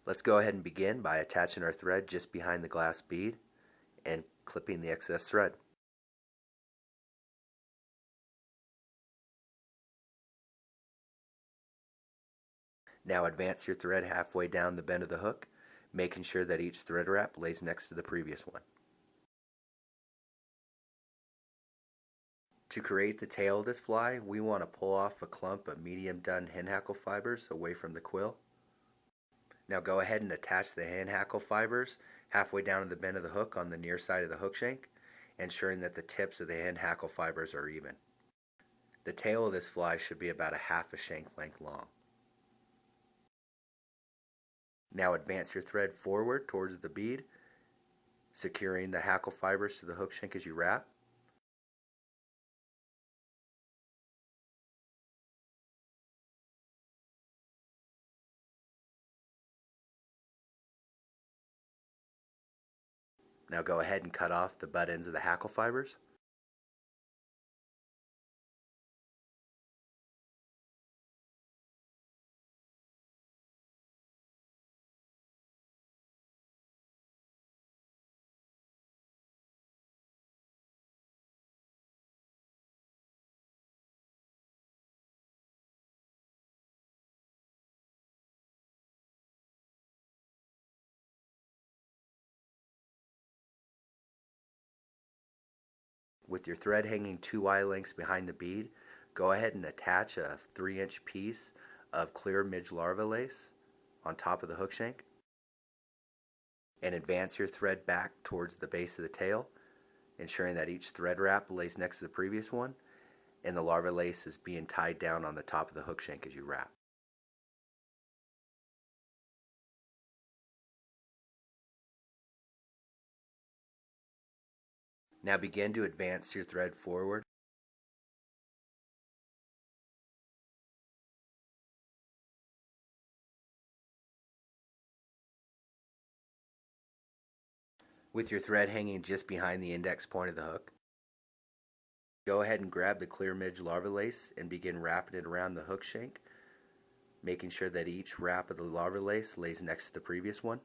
Let's go ahead and begin by attaching our thread just behind the glass bead and clipping the excess thread. Now advance your thread halfway down the bend of the hook, making sure that each thread wrap lays next to the previous one. To create the tail of this fly, we want to pull off a clump of medium done hand hackle fibers away from the quill. Now go ahead and attach the hand hackle fibers halfway down the bend of the hook on the near side of the hook shank, ensuring that the tips of the hand hackle fibers are even. The tail of this fly should be about a half a shank length long. Now advance your thread forward towards the bead, securing the hackle fibers to the hook shank as you wrap. Now go ahead and cut off the butt ends of the hackle fibers. With your thread hanging 2 eye lengths behind the bead, go ahead and attach a 3-inch piece of clear midge larva lace on top of the hook shank, and advance your thread back towards the base of the tail, ensuring that each thread wrap lays next to the previous one and the larva lace is being tied down on the top of the hook shank as you wrap. Now begin to advance your thread forward. With your thread hanging just behind the index point of the hook, go ahead and grab the clear midge larva lace and begin wrapping it around the hook shank, making sure that each wrap of the larva lace lays next to the previous one.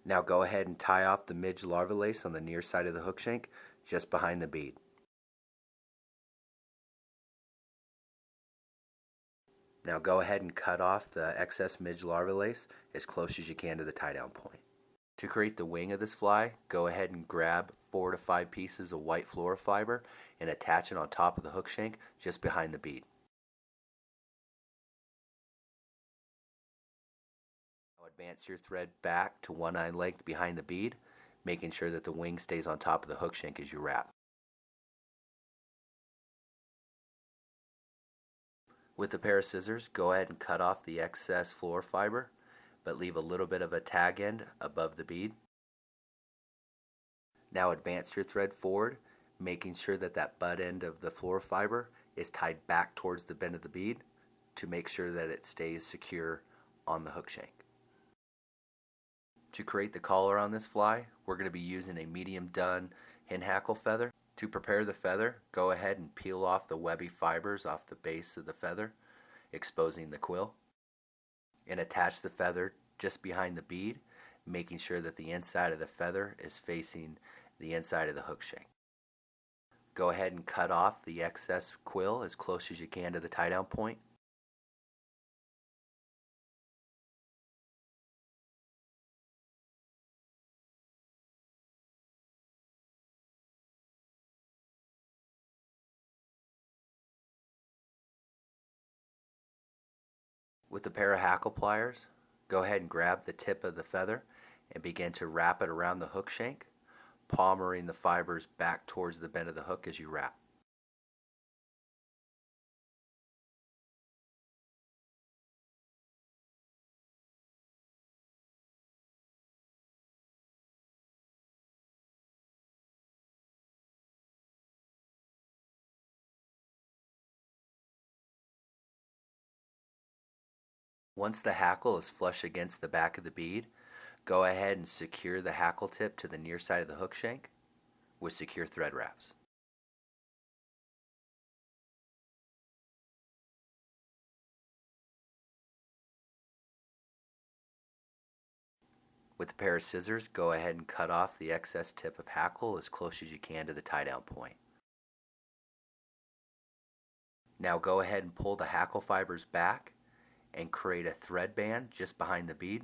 Now go ahead and tie off the midge larva lace on the near side of the hook shank, just behind the bead. Now go ahead and cut off the excess midge larva lace as close as you can to the tie down point. To create the wing of this fly, go ahead and grab 4 to 5 pieces of white fluoro fiber and attach it on top of the hook shank just behind the bead. Advance your thread back to 1 eye length behind the bead, making sure that the wing stays on top of the hook shank as you wrap. With a pair of scissors, go ahead and cut off the excess fluoro fiber, but leave a little bit of a tag end above the bead. Now advance your thread forward, making sure that that butt end of the fluoro fiber is tied back towards the bend of the bead to make sure that it stays secure on the hook shank. To create the collar on this fly, we're going to be using a medium done hand hackle feather. To prepare the feather, go ahead and peel off the webby fibers off the base of the feather, exposing the quill, and attach the feather just behind the bead, making sure that the inside of the feather is facing the inside of the hook shank. Go ahead and cut off the excess quill as close as you can to the tie down point. With a pair of hackle pliers, go ahead and grab the tip of the feather and begin to wrap it around the hook shank, palmering the fibers back towards the bend of the hook as you wrap. Once the hackle is flush against the back of the bead, go ahead and secure the hackle tip to the near side of the hook shank with secure thread wraps. With a pair of scissors, go ahead and cut off the excess tip of hackle as close as you can to the tie-down point. Now go ahead and pull the hackle fibers back and create a thread band just behind the bead.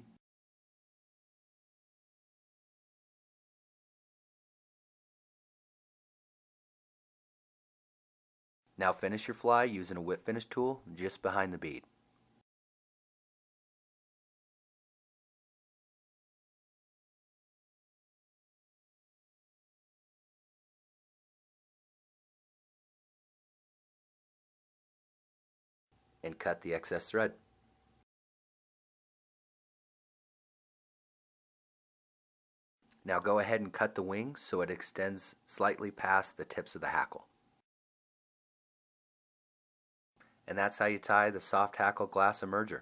Now finish your fly using a whip finish tool just behind the bead. And cut the excess thread. Now go ahead and cut the wings so it extends slightly past the tips of the hackle. And that's how you tie the Soft Hackle Glass Emerger.